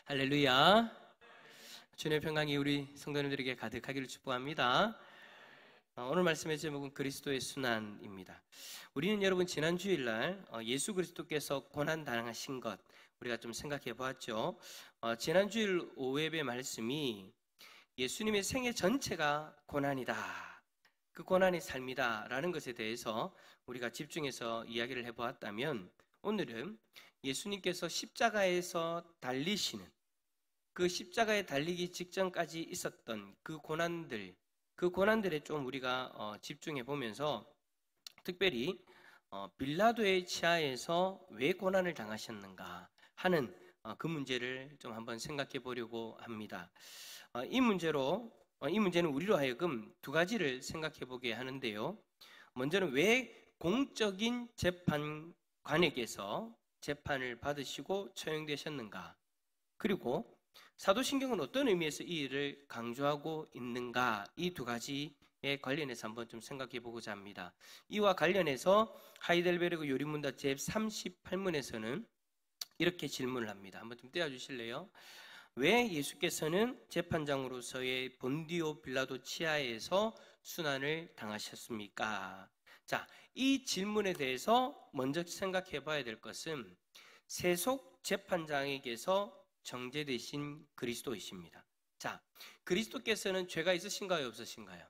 할렐루야. 주님의 평강이 우리 성도님들에게 가득하기를 축복합니다. 오늘 말씀의 제목은 그리스도의 순환입니다. 우리는 여러분 지난 주일날 예수 그리스도께서 고난 당하신 것 우리가 좀 생각해 보았죠. 지난 주일 오후예배 말씀이 예수님의 생애 전체가 고난이다, 그 고난의 삶이다 라는 것에 대해서 우리가 집중해서 이야기를 해보았다면, 오늘은 예수님께서 십자가에서 달리시는, 그 십자가에 달리기 직전까지 있었던 그 고난들에 좀 우리가 집중해 보면서, 특별히 빌라도의 치하에서 왜 고난을 당하셨는가 하는 그 문제를 좀 한번 생각해 보려고 합니다. 이 문제는 우리로 하여금 두 가지를 생각해 보게 하는데요. 먼저는 왜 공적인 재판관에게서 재판을 받으시고 처형되셨는가, 그리고 사도신경은 어떤 의미에서 이 일을 강조하고 있는가, 이 두 가지에 관련해서 한번 좀 생각해 보고자 합니다. 이와 관련해서 하이델베르그 요리문답 제38문에서는 이렇게 질문을 합니다. 한번 좀 떼어주실래요? 왜 예수께서는 재판장으로서의 본디오 빌라도 치하에서 순환을 당하셨습니까? 자, 이 질문에 대해서 먼저 생각해 봐야 될 것은 세속 재판장에게서 정죄되신 그리스도이십니다. 자, 그리스도께서는 죄가 있으신가요, 없으신가요?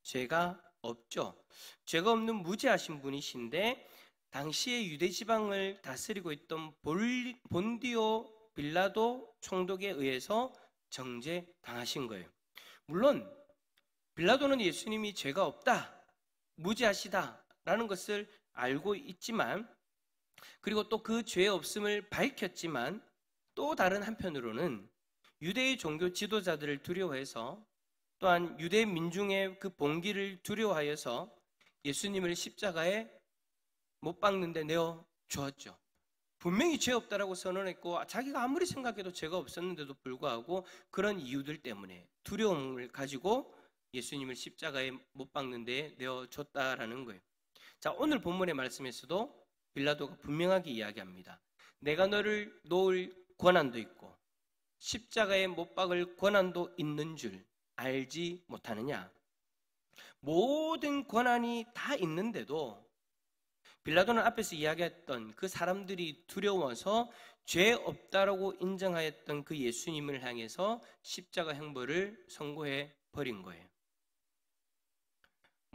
죄가 없죠. 죄가 없는 무죄하신 분이신데, 당시에 유대 지방을 다스리고 있던 본디오 빌라도 총독에 의해서 정죄당하신 거예요. 물론 빌라도는 예수님이 죄가 없다, 무죄하시다 라는 것을 알고 있지만, 그리고 또 그 죄 없음을 밝혔지만, 또 다른 한편으로는 유대의 종교 지도자들을 두려워해서, 또한 유대 민중의 그 봉기를 두려워하여서 예수님을 십자가에 못 박는데 내어 주었죠. 분명히 죄 없다라고 선언했고, 자기가 아무리 생각해도 죄가 없었는데도 불구하고 그런 이유들 때문에 두려움을 가지고 예수님을 십자가에 못 박는 데 내어줬다라는 거예요. 자, 오늘 본문의 말씀에서도 빌라도가 분명하게 이야기합니다. 내가 너를 놓을 권한도 있고 십자가에 못 박을 권한도 있는 줄 알지 못하느냐. 모든 권한이 다 있는데도 빌라도는 앞에서 이야기했던 그 사람들이 두려워서 죄 없다라고 인정하였던 그 예수님을 향해서 십자가 형벌을 선고해 버린 거예요.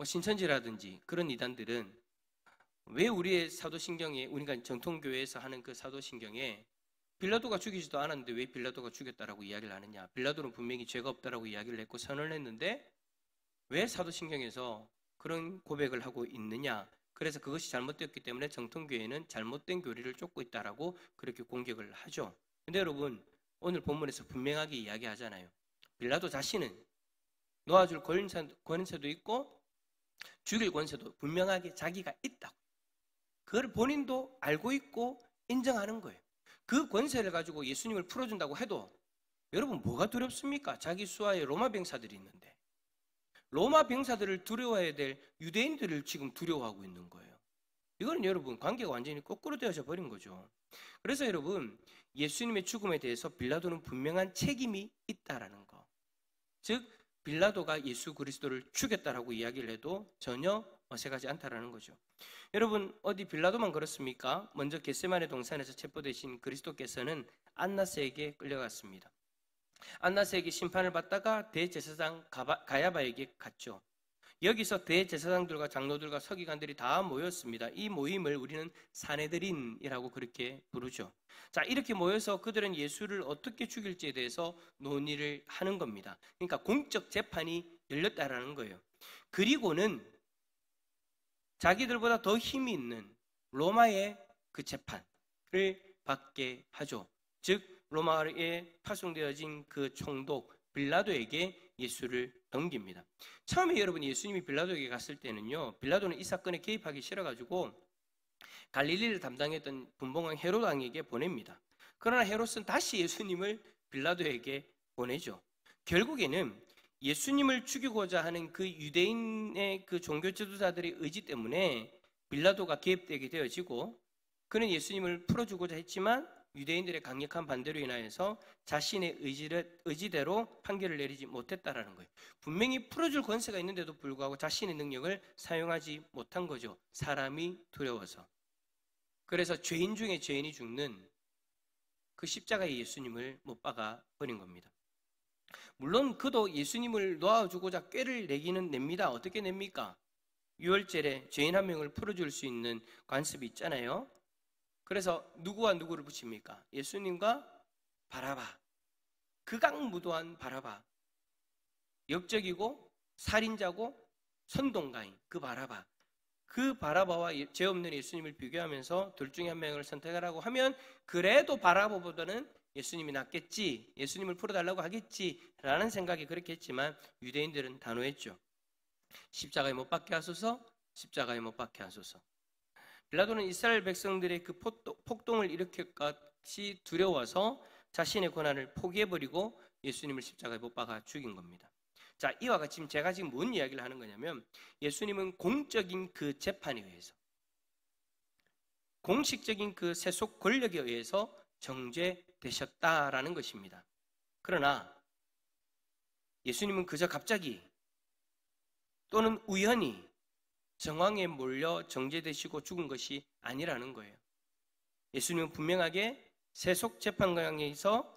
신천지라든지 그런 이단들은 왜 우리의 사도신경에, 우리가 정통교회에서 하는 그 사도신경에 빌라도가 죽이지도 않았는데 왜 빌라도가 죽였다라고 이야기를 하느냐. 빌라도는 분명히 죄가 없다라고 이야기를 했고 선언을 했는데 왜 사도신경에서 그런 고백을 하고 있느냐. 그래서 그것이 잘못되었기 때문에 정통교회는 잘못된 교리를 쫓고 있다라고 그렇게 공격을 하죠. 근데 여러분, 오늘 본문에서 분명하게 이야기하잖아요. 빌라도 자신은 놓아줄 권세도 있고 죽일 권세도 분명하게 자기가 있다고, 그걸 본인도 알고 있고 인정하는 거예요. 그 권세를 가지고 예수님을 풀어준다고 해도 여러분 뭐가 두렵습니까? 자기 수하에 로마 병사들이 있는데, 로마 병사들을 두려워해야 될 유대인들을 지금 두려워하고 있는 거예요. 이거는 여러분 관계가 완전히 거꾸로 되어져 버린 거죠. 그래서 여러분, 예수님의 죽음에 대해서 빌라도는 분명한 책임이 있다라는 거, 즉 빌라도가 예수 그리스도를 죽였다라고 이야기를 해도 전혀 어색하지 않다라는 거죠. 여러분, 어디 빌라도만 그렇습니까? 먼저 겟세마네 동산에서 체포되신 그리스도께서는 안나스에게 끌려갔습니다. 안나스에게 심판을 받다가 대제사장 가야바에게 갔죠. 여기서 대제사장들과 장로들과 서기관들이 다 모였습니다. 이 모임을 우리는 사내들인이라고 그렇게 부르죠. 자, 이렇게 모여서 그들은 예수를 어떻게 죽일지에 대해서 논의를 하는 겁니다. 그러니까 공적 재판이 열렸다라는 거예요. 그리고는 자기들보다 더 힘이 있는 로마의 그 재판을 받게 하죠. 즉 로마에 파송되어진 그 총독 빌라도에게 예수를 넘깁니다. 처음에 여러분 예수님이 빌라도에게 갔을 때는요, 빌라도는 이 사건에 개입하기 싫어가지고 갈릴리를 담당했던 분봉왕 헤롯 왕에게 보냅니다. 그러나 헤롯은 다시 예수님을 빌라도에게 보내죠. 결국에는 예수님을 죽이고자 하는 그 유대인의 그 종교 지도자들의 의지 때문에 빌라도가 개입되게 되어지고, 그는 예수님을 풀어주고자 했지만 유대인들의 강력한 반대로 인하여서 자신의 의지대로 판결을 내리지 못했다라는 거예요. 분명히 풀어줄 권세가 있는데도 불구하고 자신의 능력을 사용하지 못한 거죠. 사람이 두려워서. 그래서 죄인 중에 죄인이 죽는 그 십자가의 예수님을 못 박아 버린 겁니다. 물론 그도 예수님을 놓아주고자 꾀를 내기는 냅니다. 어떻게 냅니까? 유월절에 죄인 한 명을 풀어줄 수 있는 관습이 있잖아요. 그래서 누구와 누구를 붙입니까? 예수님과 바라바. 극악무도한 바라바. 역적이고 살인자고 선동가인 그 바라바. 그 바라바와 죄 없는 예수님을 비교하면서 둘 중에 한 명을 선택하라고 하면 그래도 바라바보다는 예수님이 낫겠지, 예수님을 풀어달라고 하겠지라는 생각이 그렇게 했지만 유대인들은 단호했죠. 십자가에 못 박게 하소서, 십자가에 못 박게 하소서. 빌라도는 이스라엘 백성들의 그 폭동을 일으킬 것이 두려워서 자신의 권한을 포기해버리고 예수님을 십자가에 못 박아 죽인 겁니다. 자, 이와 같이 제가 지금 뭔 이야기를 하는 거냐면 예수님은 공적인 그 재판에 의해서, 공식적인 그 세속 권력에 의해서 정죄되셨다라는 것입니다. 그러나 예수님은 그저 갑자기 또는 우연히 정황에 몰려 정죄되시고 죽은 것이 아니라는 거예요. 예수님은 분명하게 세속 재판관에서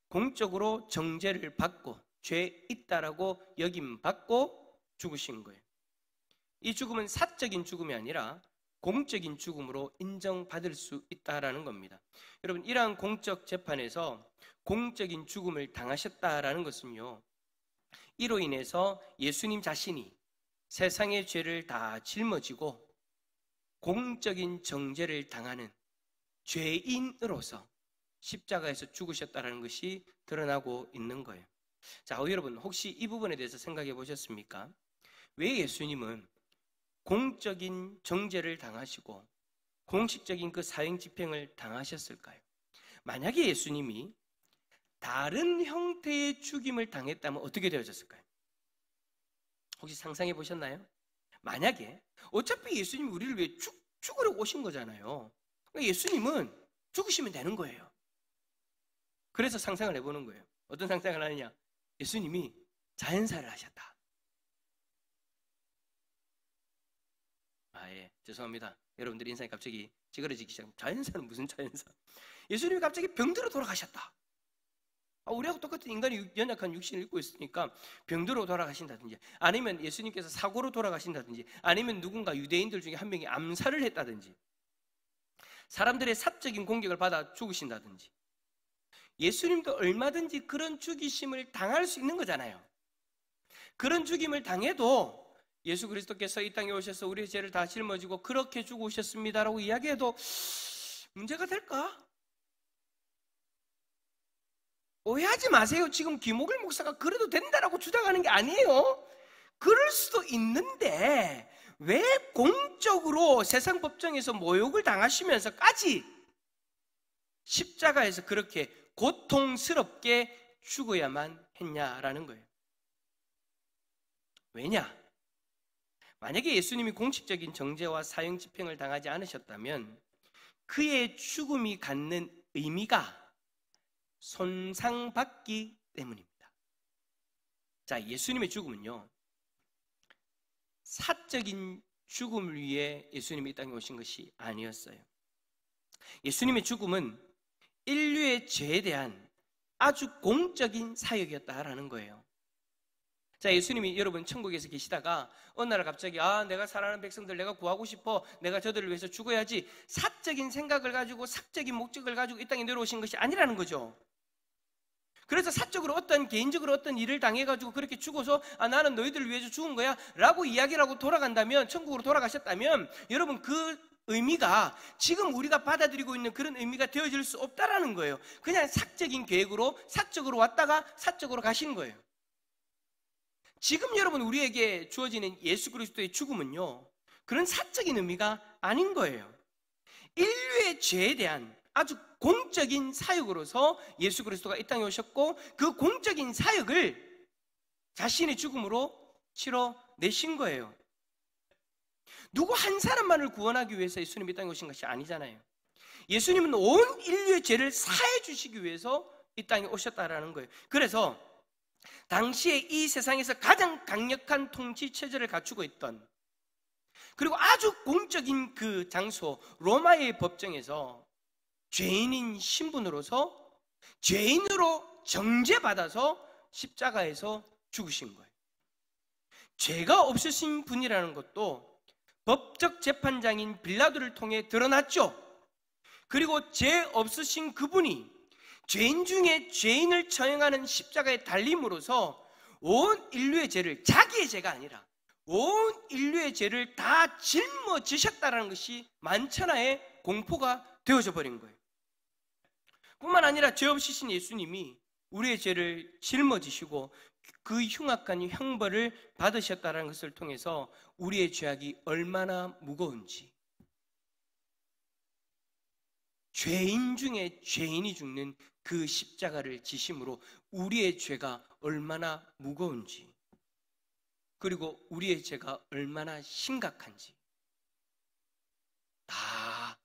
공적으로 정죄를 받고 죄 있다라고 여김받고 죽으신 거예요. 이 죽음은 사적인 죽음이 아니라 공적인 죽음으로 인정받을 수 있다라는 겁니다. 여러분, 이러한 공적 재판에서 공적인 죽음을 당하셨다라는 것은요, 이로 인해서 예수님 자신이 세상의 죄를 다 짊어지고 공적인 정죄를 당하는 죄인으로서 십자가에서 죽으셨다는 것이 드러나고 있는 거예요. 자, 여러분 혹시 이 부분에 대해서 생각해 보셨습니까? 왜 예수님은 공적인 정죄를 당하시고 공식적인 그 사형 집행을 당하셨을까요? 만약에 예수님이 다른 형태의 죽임을 당했다면 어떻게 되어졌을까요? 혹시 상상해 보셨나요? 만약에 어차피 예수님이 우리를 위해 죽으려고 오신 거잖아요. 그러니까 예수님은 죽으시면 되는 거예요. 그래서 상상을 해보는 거예요. 어떤 상상을 하느냐? 예수님이 자연사를 하셨다. 예, 죄송합니다. 여러분들 인상이 갑자기 찌그러지기 시작합니다. 자연사는 무슨 자연사? 예수님이 갑자기 병들어 돌아가셨다. 우리하고 똑같은 인간이 연약한 육신을 입고 있으니까 병들어 돌아가신다든지, 아니면 예수님께서 사고로 돌아가신다든지, 아니면 누군가 유대인들 중에 한 명이 암살을 했다든지, 사람들의 사적인 공격을 받아 죽으신다든지, 예수님도 얼마든지 그런 죽이심을 당할 수 있는 거잖아요. 그런 죽임을 당해도 예수 그리스도께서 이 땅에 오셔서 우리의 죄를 다 짊어지고 그렇게 죽으셨습니다라고 이야기해도 문제가 될까? 오해하지 마세요. 지금 김옥일 목사가 그래도 된다라고 주장하는 게 아니에요. 그럴 수도 있는데 왜 공적으로 세상 법정에서 모욕을 당하시면서까지 십자가에서 그렇게 고통스럽게 죽어야만 했냐라는 거예요. 왜냐? 만약에 예수님이 공식적인 정죄와 사형 집행을 당하지 않으셨다면 그의 죽음이 갖는 의미가 손상받기 때문입니다. 자, 예수님의 죽음은요, 사적인 죽음을 위해 예수님이 이 땅에 오신 것이 아니었어요. 예수님의 죽음은 인류의 죄에 대한 아주 공적인 사역이었다라는 거예요. 자, 예수님이 여러분 천국에서 계시다가 어느 날 갑자기 내가 사랑하는 백성들 내가 구하고 싶어, 내가 저들을 위해서 죽어야지, 사적인 생각을 가지고 사적인 목적을 가지고 이 땅에 내려오신 것이 아니라는 거죠. 그래서 사적으로 개인적으로 어떤 일을 당해가지고 그렇게 죽어서 나는 너희들을 위해서 죽은 거야 라고 이야기를 하고 돌아간다면, 천국으로 돌아가셨다면 여러분 그 의미가 지금 우리가 받아들이고 있는 그런 의미가 되어질 수 없다라는 거예요. 그냥 사적인 계획으로 사적으로 왔다가 사적으로 가신 거예요. 지금 여러분 우리에게 주어지는 예수 그리스도의 죽음은요, 그런 사적인 의미가 아닌 거예요. 인류의 죄에 대한 아주 공적인 사역으로서 예수 그리스도가 이 땅에 오셨고 그 공적인 사역을 자신의 죽음으로 치러내신 거예요. 누구 한 사람만을 구원하기 위해서 예수님이 이 땅에 오신 것이 아니잖아요. 예수님은 온 인류의 죄를 사해 주시기 위해서 이 땅에 오셨다라는 거예요. 그래서 당시에 이 세상에서 가장 강력한 통치 체제를 갖추고 있던, 그리고 아주 공적인 그 장소 로마의 법정에서 죄인인 신분으로서 죄인으로 정죄받아서 십자가에서 죽으신 거예요. 죄가 없으신 분이라는 것도 법적 재판장인 빌라도를 통해 드러났죠. 그리고 죄 없으신 그분이 죄인 중에 죄인을 처형하는 십자가에 달림으로써 온 인류의 죄를, 자기의 죄가 아니라 온 인류의 죄를 다 짊어지셨다는 것이 만천하의 공포가 되어져 버린 거예요. 뿐만 아니라 죄 없으신 예수님이 우리의 죄를 짊어지시고 그 흉악한 형벌을 받으셨다는 것을 통해서 우리의 죄악이 얼마나 무거운지, 죄인 중에 죄인이 죽는 그 십자가를 지심으로 우리의 죄가 얼마나 무거운지, 그리고 우리의 죄가 얼마나 심각한지 다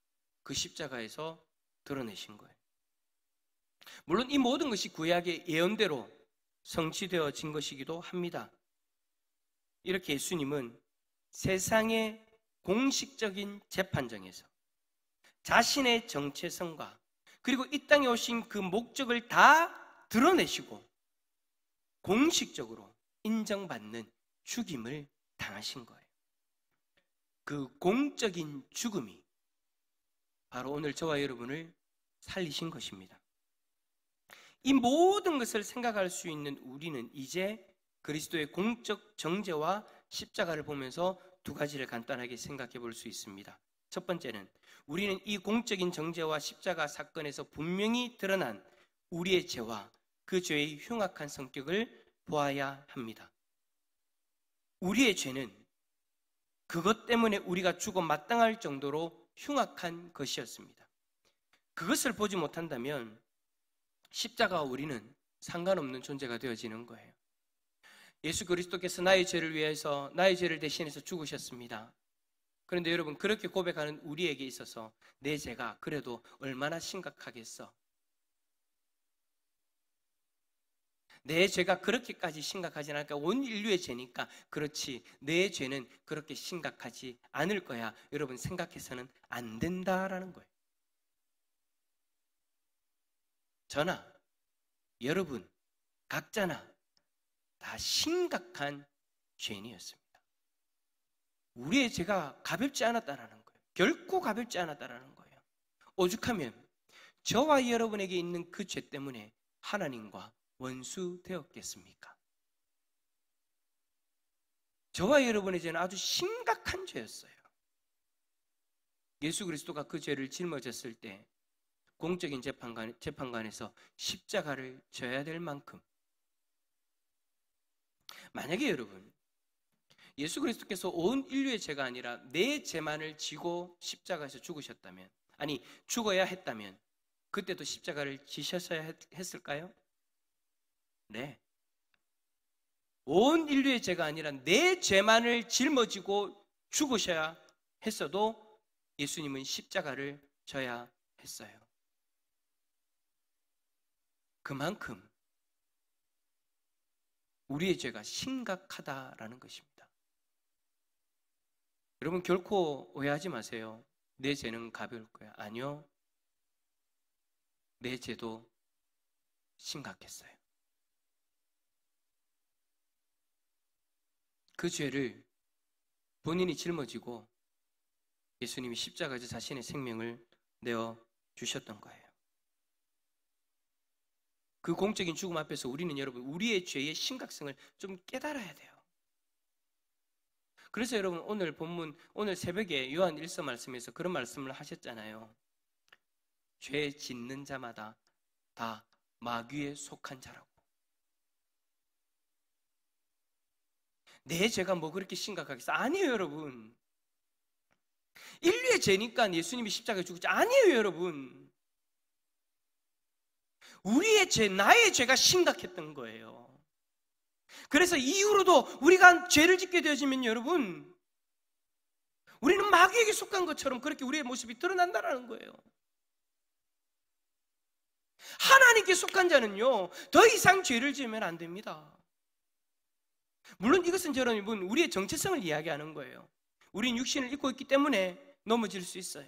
그 십자가에서 드러내신 거예요. 물론 이 모든 것이 구약의 예언대로 성취되어진 것이기도 합니다. 이렇게 예수님은 세상의 공식적인 재판정에서 자신의 정체성과 그리고 이 땅에 오신 그 목적을 다 드러내시고 공식적으로 인정받는 죽임을 당하신 거예요. 그 공적인 죽음이 바로 오늘 저와 여러분을 살리신 것입니다. 이 모든 것을 생각할 수 있는 우리는 이제 그리스도의 공적 정죄와 십자가를 보면서 두 가지를 간단하게 생각해 볼 수 있습니다. 첫 번째는 우리는 이 공적인 정죄와 십자가 사건에서 분명히 드러난 우리의 죄와 그 죄의 흉악한 성격을 보아야 합니다. 우리의 죄는 그것 때문에 우리가 죽어 마땅할 정도로 흉악한 것이었습니다. 그것을 보지 못한다면 십자가와 우리는 상관없는 존재가 되어지는 거예요. 예수 그리스도께서 나의 죄를 위해서, 나의 죄를 대신해서 죽으셨습니다. 그런데 여러분, 그렇게 고백하는 우리에게 있어서 내 죄가 그래도 얼마나 심각하겠어? 내 죄가 그렇게까지 심각하지 않을까? 온 인류의 죄니까 그렇지, 내 죄는 그렇게 심각하지 않을 거야, 여러분 생각해서는 안 된다라는 거예요. 저나 여러분 각자나 다 심각한 죄인이었습니다. 우리의 죄가 가볍지 않았다라는 거예요. 결코 가볍지 않았다라는 거예요. 오죽하면 저와 여러분에게 있는 그 죄 때문에 하나님과 원수 되었겠습니까? 저와 여러분의 죄는 아주 심각한 죄였어요. 예수 그리스도가 그 죄를 짊어졌을 때 공적인 재판관에서 십자가를 져야 될 만큼, 만약에 여러분 예수 그리스도께서 온 인류의 죄가 아니라 내 죄만을 지고 십자가에서 죽으셨다면, 아니 죽어야 했다면 그때도 십자가를 지셨어야 했을까요? 네. 온 인류의 죄가 아니라 내 죄만을 짊어지고 죽으셔야 했어도 예수님은 십자가를 져야 했어요. 그만큼 우리의 죄가 심각하다라는 것입니다. 여러분 결코 오해하지 마세요. 내 죄는 가벼울 거야. 아니요. 내 죄도 심각했어요. 그 죄를 본인이 짊어지고 예수님이 십자가에서 자신의 생명을 내어 주셨던 거예요. 그 공적인 죽음 앞에서 우리는 여러분 우리의 죄의 심각성을 좀 깨달아야 돼요. 그래서 여러분 오늘 본문, 오늘 새벽에 요한 1서 말씀에서 그런 말씀을 하셨잖아요. 죄 짓는 자마다 다 마귀에 속한 자라고. 내 죄가 뭐 그렇게 심각하겠어? 아니에요 여러분. 인류의 죄니까 예수님이 십자가에 죽었지. 아니에요 여러분. 우리의 죄, 나의 죄가 심각했던 거예요. 그래서 이후로도 우리가 죄를 짓게 되어지면 여러분, 우리는 마귀에게 속한 것처럼 그렇게 우리의 모습이 드러난다는 거예요. 하나님께 속한 자는요, 더 이상 죄를 지으면 안 됩니다. 물론 이것은 여러분 우리의 정체성을 이야기하는 거예요. 우린 육신을 입고 있기 때문에 넘어질 수 있어요.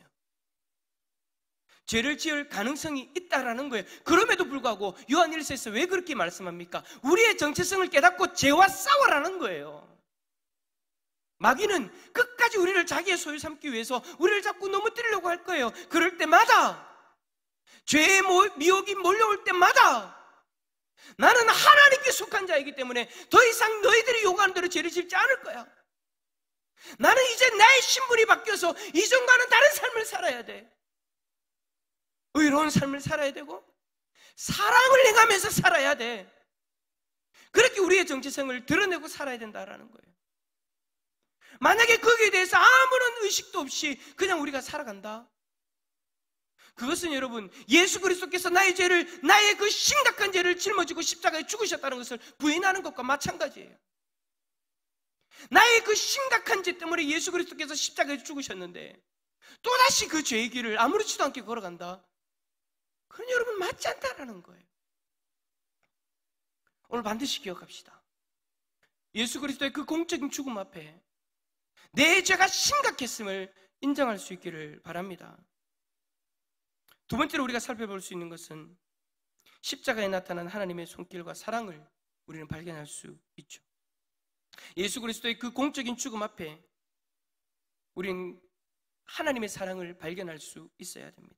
죄를 지을 가능성이 있다라는 거예요. 그럼에도 불구하고 요한 1서에서 왜 그렇게 말씀합니까? 우리의 정체성을 깨닫고 죄와 싸워라는 거예요. 마귀는 끝까지 우리를 자기의 소유 삼기 위해서 우리를 자꾸 넘어뜨리려고 할 거예요. 그럴 때마다, 죄의 미혹이 몰려올 때마다 나는 하나님께 속한 자이기 때문에 더 이상 너희들이 요구하는 대로 죄를 짓지 않을 거야. 나는 이제 나의 신분이 바뀌어서 이전과는 다른 삶을 살아야 돼. 의로운 삶을 살아야 되고 사랑을 행하면서 살아야 돼. 그렇게 우리의 정체성을 드러내고 살아야 된다는 거예요. 만약에 거기에 대해서 아무런 의식도 없이 그냥 우리가 살아간다, 그것은 여러분 예수 그리스도께서 나의 죄를, 나의 그 심각한 죄를 짊어지고 십자가에 죽으셨다는 것을 부인하는 것과 마찬가지예요. 나의 그 심각한 죄 때문에 예수 그리스도께서 십자가에 죽으셨는데 또다시 그 죄의 길을 아무렇지도 않게 걸어간다, 그건 여러분 맞지 않다라는 거예요. 오늘 반드시 기억합시다. 예수 그리스도의 그 공적인 죽음 앞에 내 죄가 심각했음을 인정할 수 있기를 바랍니다. 두 번째로 우리가 살펴볼 수 있는 것은 십자가에 나타난 하나님의 손길과 사랑을 우리는 발견할 수 있죠. 예수 그리스도의 그 공적인 죽음 앞에 우리는 하나님의 사랑을 발견할 수 있어야 됩니다.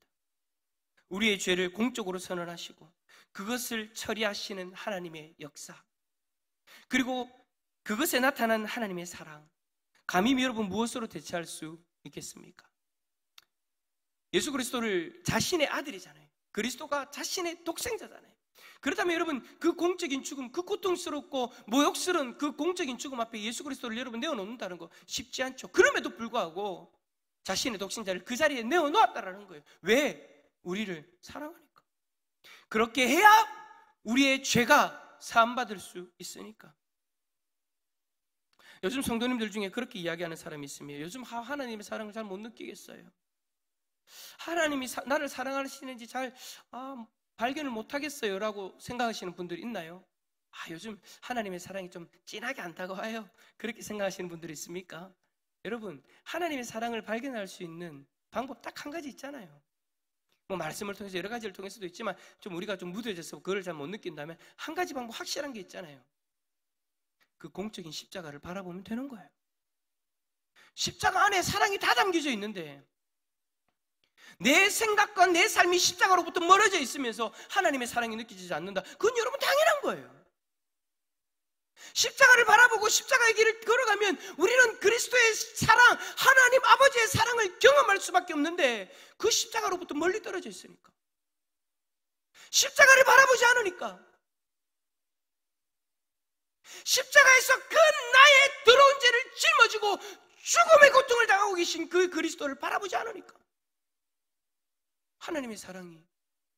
우리의 죄를 공적으로 선언하시고 그것을 처리하시는 하나님의 역사, 그리고 그것에 나타난 하나님의 사랑, 감히 여러분 무엇으로 대체할 수 있겠습니까? 예수 그리스도를 자신의 아들이잖아요. 그리스도가 자신의 독생자잖아요. 그렇다면 여러분 그 공적인 죽음, 그 고통스럽고 모욕스러운 그 공적인 죽음 앞에 예수 그리스도를 여러분 내어놓는다는 거 쉽지 않죠. 그럼에도 불구하고 자신의 독생자를 그 자리에 내어놓았다라는 거예요. 왜? 우리를 사랑하니까. 그렇게 해야 우리의 죄가 사함받을 수 있으니까. 요즘 성도님들 중에 그렇게 이야기하는 사람이 있습니다. 요즘 하나님의 사랑을 잘 못 느끼겠어요. 하나님이 나를 사랑하시는지 잘 발견을 못하겠어요 라고 생각하시는 분들이 있나요? 요즘 하나님의 사랑이 좀 진하게 안 다가와요, 그렇게 생각하시는 분들이 있습니까? 여러분, 하나님의 사랑을 발견할 수 있는 방법 딱 한 가지 있잖아요. 뭐 말씀을 통해서 여러 가지를 통해서도 있지만 좀 우리가 좀 무뎌져서 그걸 잘 못 느낀다면 한 가지 방법 확실한 게 있잖아요. 그 공적인 십자가를 바라보면 되는 거예요. 십자가 안에 사랑이 다 담겨져 있는데 내 생각과 내 삶이 십자가로부터 멀어져 있으면서 하나님의 사랑이 느껴지지 않는다, 그건 여러분 당연한 거예요. 십자가를 바라보고 십자가의 길을 걸어가면 우리는 그리스도의 사랑, 하나님 아버지의 사랑을 경험할 수밖에 없는데 그 십자가로부터 멀리 떨어져 있으니까, 십자가를 바라보지 않으니까, 십자가에서 그 나의 더러운 죄를 짊어지고 죽음의 고통을 당하고 계신 그 그리스도를 바라보지 않으니까 하나님의 사랑이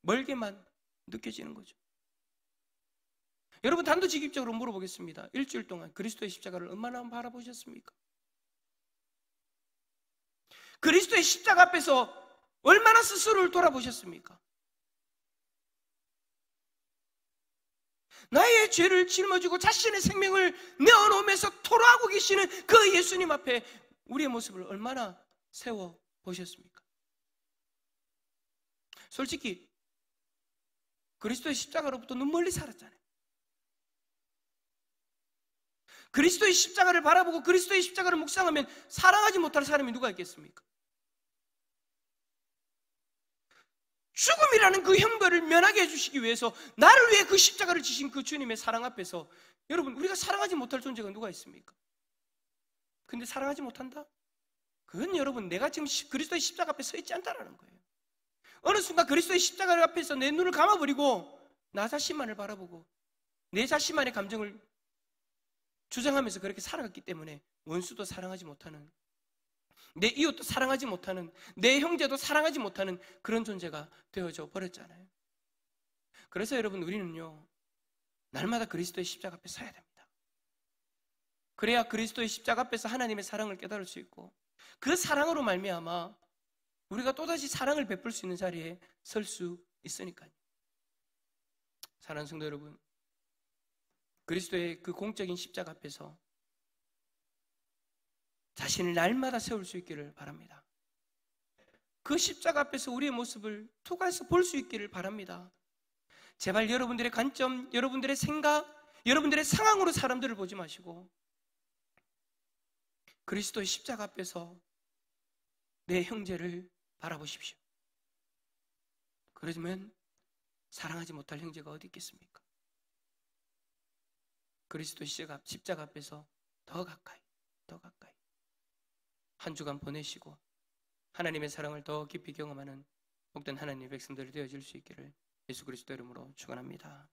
멀게만 느껴지는 거죠. 여러분 단도직입적으로 물어보겠습니다. 일주일 동안 그리스도의 십자가를 얼마나 바라보셨습니까? 그리스도의 십자가 앞에서 얼마나 스스로를 돌아보셨습니까? 나의 죄를 짊어지고 자신의 생명을 내어놓으면서 토로하고 계시는 그 예수님 앞에 우리의 모습을 얼마나 세워보셨습니까? 솔직히 그리스도의 십자가로부터 너무 멀리 살았잖아요. 그리스도의 십자가를 바라보고 그리스도의 십자가를 묵상하면 사랑하지 못할 사람이 누가 있겠습니까? 죽음이라는 그 형벌을 면하게 해주시기 위해서 나를 위해 그 십자가를 지신 그 주님의 사랑 앞에서 여러분 우리가 사랑하지 못할 존재가 누가 있습니까? 근데 사랑하지 못한다? 그건 여러분 내가 지금 그리스도의 십자가 앞에 서 있지 않다라는 거예요. 어느 순간 그리스도의 십자가 앞에서 내 눈을 감아버리고 나 자신만을 바라보고 내 자신만의 감정을 주장하면서 그렇게 살아갔기 때문에 원수도 사랑하지 못하는, 내 이웃도 사랑하지 못하는, 내 형제도 사랑하지 못하는 그런 존재가 되어져 버렸잖아요. 그래서 여러분 우리는요 날마다 그리스도의 십자가 앞에 서야 됩니다. 그래야 그리스도의 십자가 앞에서 하나님의 사랑을 깨달을 수 있고 그 사랑으로 말미암아 우리가 또다시 사랑을 베풀 수 있는 자리에 설 수 있으니까요. 사랑하는 성도 여러분, 그리스도의 그 공적인 십자가 앞에서 자신을 날마다 세울 수 있기를 바랍니다. 그 십자가 앞에서 우리의 모습을 투과해서 볼 수 있기를 바랍니다. 제발 여러분들의 관점, 여러분들의 생각, 여러분들의 상황으로 사람들을 보지 마시고 그리스도의 십자가 앞에서 내 형제를 바라보십시오. 그러면 사랑하지 못할 형제가 어디 있겠습니까? 그리스도의 십자가 앞에서 더 가까이 한 주간 보내시고 하나님의 사랑을 더 깊이 경험하는 복된 하나님의 백성들이 되어질 수 있기를 예수 그리스도 이름으로 축원합니다.